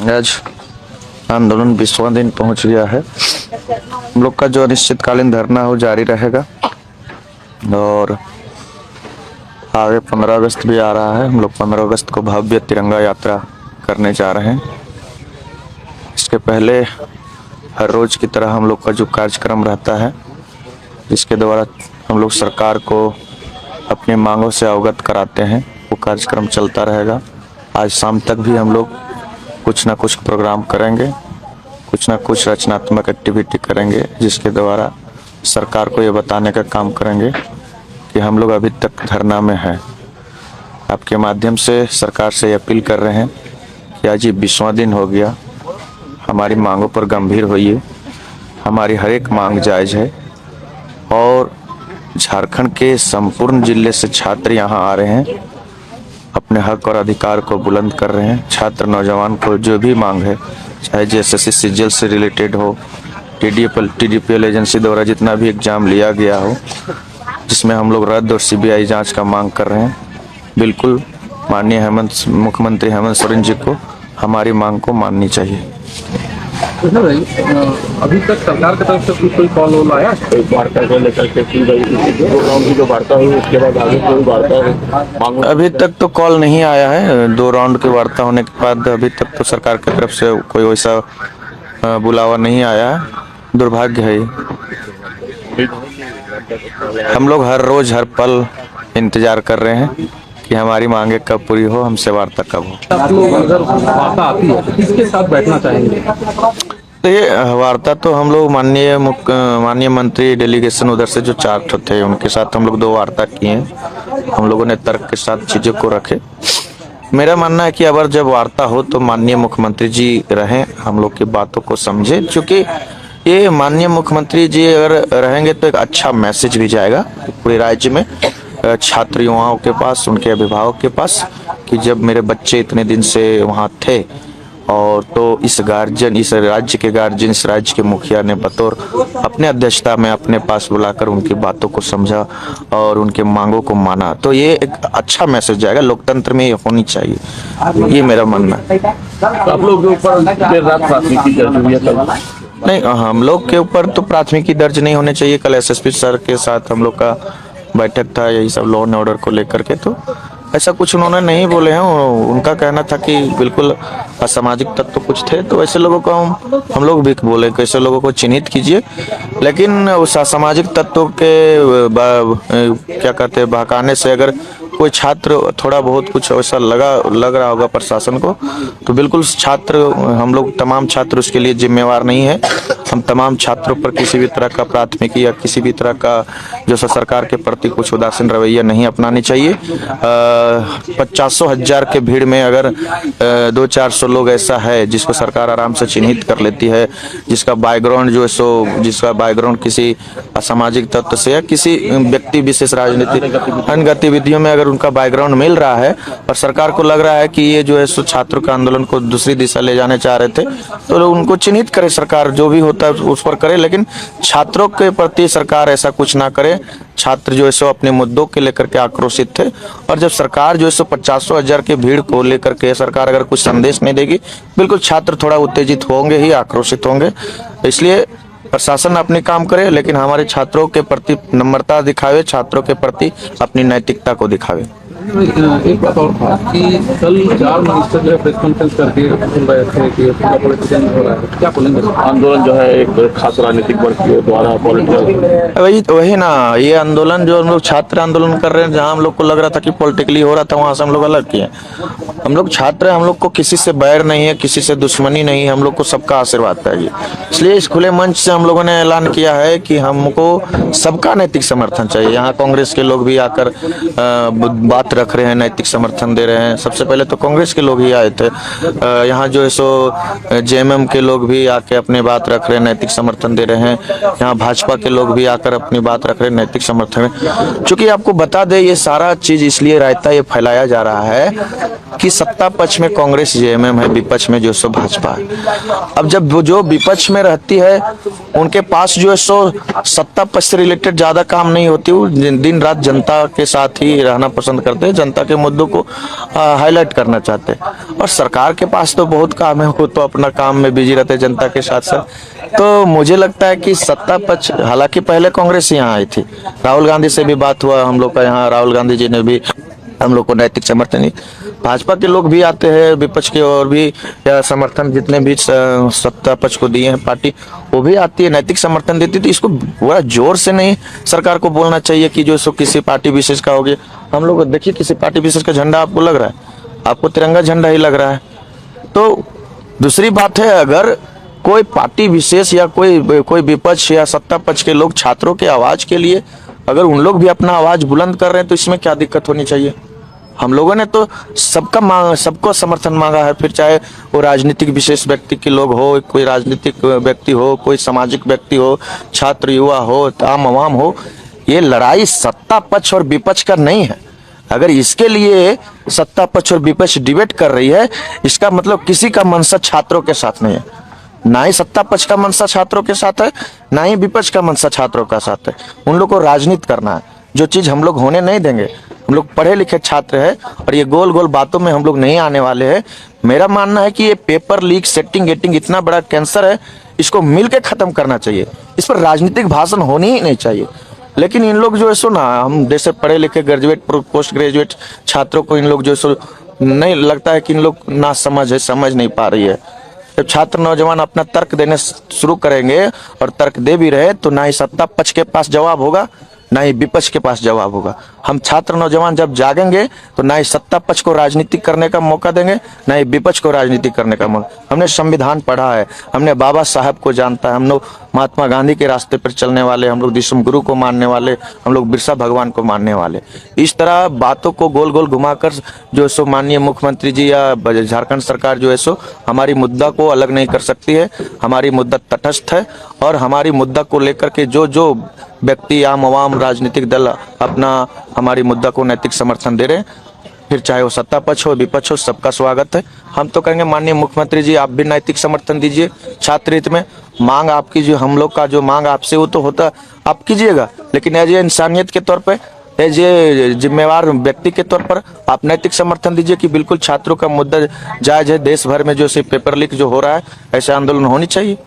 आज आंदोलन 20वां दिन पहुंच गया है। हम लोग का जो अनिश्चितकालीन धरना हो जारी रहेगा और आगे 15 अगस्त भी आ रहा है। हम लोग 15 अगस्त को भव्य तिरंगा यात्रा करने जा रहे हैं। इसके पहले हर रोज की तरह हम लोग का जो कार्यक्रम रहता है, जिसके द्वारा हम लोग सरकार को अपनी मांगों से अवगत कराते हैं, वो कार्यक्रम चलता रहेगा। आज शाम तक भी हम लोग कुछ ना कुछ प्रोग्राम करेंगे, कुछ ना कुछ रचनात्मक एक्टिविटी करेंगे, जिसके द्वारा सरकार को ये बताने का काम करेंगे कि हम लोग अभी तक धरना में हैं। आपके माध्यम से सरकार से अपील कर रहे हैं कि आज ये 20वां दिन हो गया, हमारी मांगों पर गंभीर होइए। हमारी हर एक मांग जायज़ है और झारखंड के संपूर्ण जिले से छात्र यहाँ आ रहे हैं, अपने हक और अधिकार को बुलंद कर रहे हैं। छात्र नौजवान को जो भी मांग है, चाहे जेएसएससी सीजीएल से रिलेटेड हो, टीडीपीएल एजेंसी द्वारा जितना भी एग्जाम लिया गया हो, जिसमें हम लोग रद्द और सीबीआई जांच का मांग कर रहे हैं, बिल्कुल माननीय मुख्यमंत्री हेमंत सोरेन जी को हमारी मांग को माननी चाहिए। अभी तक सरकार की तरफ से कोई कॉल हो आया वार्ता को लेकर के की जो वार्ता हुई उसके बाद आगे कोई वार्ता? अभी तक तो कॉल नहीं आया है। 2 राउंड की वार्ता होने के बाद अभी तक तो सरकार की तरफ से कोई वैसा बुलावा नहीं आया है। दुर्भाग्य है। हम लोग हर रोज हर पल इंतजार कर रहे हैं कि हमारी मांगे कब पूरी हो, हमसे वार्ता कब हो। आप लोग अगर वार्ता आती है तो किसके साथ बैठना चाहेंगे? तो ये वार्ता तो हम लोग माननीय मंत्री डेलीगेशन उधर से जो 4 थे, उनके साथ हम लोग 2 वार्ता किए हैं। हम लोगों ने तर्क के साथ चीज़ों को रखे। मेरा मानना है कि अगर जब वार्ता हो तो माननीय मुख्यमंत्री जी रहें, हम लोग की बातों को समझे, क्योंकि ये माननीय मुख्यमंत्री जी अगर रहेंगे तो एक अच्छा मैसेज भी जाएगा पूरे राज्य में, छात्र युवाओं के पास, उनके अभिभावक के पास, कि जब मेरे बच्चे इतने दिन से वहाँ थे और तो इस राज्य के गार्जियन, इस राज्य के मुखिया ने बतौर अपने अध्यक्षता में अपने पास बुलाकर उनकी बातों को समझा और उनके मांगों को माना, तो ये एक अच्छा मैसेज जाएगा। लोकतंत्र में ये होनी चाहिए, ये मेरा मानना है। आप लोग के ऊपर देर रात प्राथमिकी दर्ज हुई है? नहीं, हम लोग के ऊपर तो प्राथमिकी दर्ज नहीं होने चाहिए। कल एसएसपी सर के साथ हम लोग का बैठक था, यही सब लॉ एंड ऑर्डर को लेकर के, तो ऐसा कुछ उन्होंने नहीं बोले हैं। उनका कहना था कि बिल्कुल असामाजिक तत्व कुछ थे, तो ऐसे लोगों को हम लोग भी बोले कि ऐसे लोगों को चिन्हित कीजिए, लेकिन उस असामाजिक तत्वों के क्या कहते हैं बहकाने से अगर कोई छात्र थोड़ा बहुत कुछ ऐसा लग रहा होगा प्रशासन को, तो बिल्कुल छात्र, हम लोग तमाम छात्र उसके लिए जिम्मेवार नहीं है। हम तमाम छात्रों पर किसी भी तरह का प्राथमिकी या किसी भी तरह का जो सरकार के प्रति कुछ उदासीन रवैया नहीं अपनानी चाहिए। 50,000 के भीड़ में अगर 200-400 लोग ऐसा है जिसको सरकार आराम से चिन्हित कर लेती है, जिसका बैकग्राउंड जो है जिसका बैकग्राउंड किसी असामाजिक तत्व से या किसी व्यक्ति विशेष राजनीतिक अन्य गतिविधियों में अगर उनका बैकग्राउंड मिल रहा है और सरकार को लग रहा है कि ये जो है सो छात्रों के आंदोलन को दूसरी दिशा ले जाने चाह रहे थे, तो उनको चिन्हित करे सरकार, जो भी होता है उस पर करे, लेकिन छात्रों के प्रति सरकार ऐसा कुछ ना करे। छात्र जो है सो अपने मुद्दों के लेकर के आक्रोशित थे, और जब सरकार जो है सो 50,000 की भीड़ को लेकर के सरकार अगर कुछ संदेश नहीं देगी, बिल्कुल छात्र थोड़ा उत्तेजित होंगे ही, आक्रोशित होंगे। इसलिए प्रशासन अपने काम करे, लेकिन हमारे छात्रों के प्रति नम्रता दिखावे, छात्रों के प्रति अपनी नैतिकता को दिखावे। एक बात और था कि कल 4 मई से प्रेस कॉन्फ्रेंस करके बोल रहे थे कि पॉलिटिशियन हो रहा है, क्या बोलेंगे? आंदोलन जो है एक खास राजनीतिक वर्ग के द्वारा पॉलिटिकल, वही ना, ये आंदोलन जो हम लोग छात्र आंदोलन कर रहे हैं, जहाँ हम लोग को लग रहा था कि पॉलिटिकली हो रहा था, वहाँ से हम लोग अलग किए। हम लोग छात्र, हम लोग को किसी से बैर नहीं है, किसी से दुश्मनी नहीं है, हम लोग को सबका आशीर्वाद चाहिए। इसलिए इस खुले मंच से हम लोगों ने ऐलान किया है कि हमको सबका नैतिक समर्थन चाहिए। यहाँ कांग्रेस के लोग भी आकर बात रख रहे हैं, नैतिक समर्थन दे रहे हैं। सबसे पहले तो कांग्रेस के लोग ही आए थे, यहाँ जो है सो जेएमएम के लोग भी आके अपनी बात रख रहे हैं, नैतिक समर्थन दे रहे हैं। यहाँ भाजपा के लोग भी आकर अपनी बात रख रहे हैं, नैतिक समर्थन। क्योंकि आपको बता दें, ये सारा चीज इसलिए रायता ये फैलाया जा रहा है कि सत्ता पक्ष में कांग्रेस जेएमएम है, विपक्ष में जो सो भाजपा है। अब जब वो जो विपक्ष में रहती है उनके पास जो है सो सत्ता पक्ष से रिलेटेड ज्यादा काम नहीं होती, वो दिन रात जनता के साथ ही रहना पसंद करते हैं, जनता के मुद्दों को हाईलाइट करना चाहते हैं। और सरकार के पास तो बहुत काम है, वो तो अपना काम में बिजी रहते हैं जनता के साथ साथ। तो मुझे लगता है कि सत्ता पक्ष, हालांकि पहले कांग्रेस यहाँ आई थी, राहुल गांधी से भी बात हुआ हम लोग का, यहाँ राहुल गांधी जी ने भी हम लोग को नैतिक समर्थन, भाजपा के लोग भी आते हैं विपक्ष के, और भी समर्थन जितने भी सत्ता पक्ष को दिए हैं पार्टी, वो भी आती है नैतिक समर्थन देती। तो इसको बड़ा जोर से नहीं सरकार को बोलना चाहिए कि जो सो किसी पार्टी विशेष का हो गया। हम लोग देखिए किसी पार्टी विशेष का झंडा आपको लग रहा है, आपको तिरंगा झंडा ही लग रहा है। तो दूसरी बात है, अगर कोई पार्टी विशेष या कोई विपक्ष या सत्ता पक्ष के लोग छात्रों के आवाज के लिए अगर उन लोग भी अपना आवाज बुलंद कर रहे हैं तो इसमें क्या दिक्कत होनी चाहिए। हम लोगों ने तो सबको समर्थन मांगा है, फिर चाहे वो राजनीतिक विशेष व्यक्ति के लोग हो, कोई राजनीतिक व्यक्ति हो, कोई सामाजिक व्यक्ति हो, छात्र युवा हो, आम आवाम हो। ये लड़ाई सत्ता पक्ष और विपक्ष का नहीं है। अगर इसके लिए सत्ता पक्ष और विपक्ष डिबेट कर रही है, इसका मतलब किसी का मनसा छात्रों के साथ नहीं है। ना ही सत्ता पक्ष का मनसा छात्रों के साथ है, ना ही विपक्ष का मनसा छात्रों का साथ है। उन लोग को राजनीति करना है, जो चीज हम लोग होने नहीं देंगे। हम लोग पढ़े लिखे छात्र हैं और ये गोल गोल बातों में हम लोग नहीं आने वाले हैं। मेरा मानना है कि ये पेपर लीक, सेटिंग गेटिंग इतना बड़ा कैंसर है, इसको मिलकर खत्म करना चाहिए। इस पर राजनीतिक भाषण होनी ही नहीं चाहिए। लेकिन इन लोग जो है सो ना, हम जैसे पढ़े लिखे ग्रेजुएट पोस्ट ग्रेजुएट छात्रों को इन लोग जो सो नहीं लगता है कि इन लोग ना समझ है, समझ नहीं पा रही है। जब छात्र नौजवान अपना तर्क देने शुरू करेंगे और तर्क दे भी रहे तो ना ही सत्ता पक्ष के पास जवाब होगा, ना ही विपक्ष के पास जवाब होगा। हम छात्र नौजवान जब जागेंगे तो ना ही सत्ता पक्ष को राजनीतिक करने का मौका देंगे, ना ही विपक्ष को राजनीतिक करने का मौका। हमने संविधान पढ़ा है, हमने बाबा साहब को जानता है, हम लोग महात्मा गांधी के रास्ते पर चलने वाले, हम लोग विश्व गुरु को मानने वाले, हम लोग बिरसा भगवान को मानने वाले। इस तरह बातों को गोल गोल घुमाकर जो सो माननीय मुख्यमंत्री जी या झारखंड सरकार जो है सो हमारी मुद्दा को अलग नहीं कर सकती है। हमारी मुद्दा तटस्थ है और हमारी मुद्दा को लेकर के जो व्यक्ति, आम आवाम, राजनीतिक दल अपना हमारी मुद्दा को नैतिक समर्थन दे रहे हैं, फिर चाहे वो सत्ता पक्ष हो विपक्ष हो, सबका स्वागत है। हम तो कहेंगे माननीय मुख्यमंत्री जी आप भी नैतिक समर्थन दीजिए छात्र हित में। मांग आपकी, जो हम लोग का जो मांग आपसे वो तो होता आप कीजिएगा, लेकिन एज ए इंसानियत के तौर पर, एज ए जिम्मेवार व्यक्ति के तौर पर आप नैतिक समर्थन दीजिए कि बिल्कुल छात्रों का मुद्दा जायज है। देश भर में जो पेपर लीक जो हो रहा है, ऐसे आंदोलन होनी चाहिए।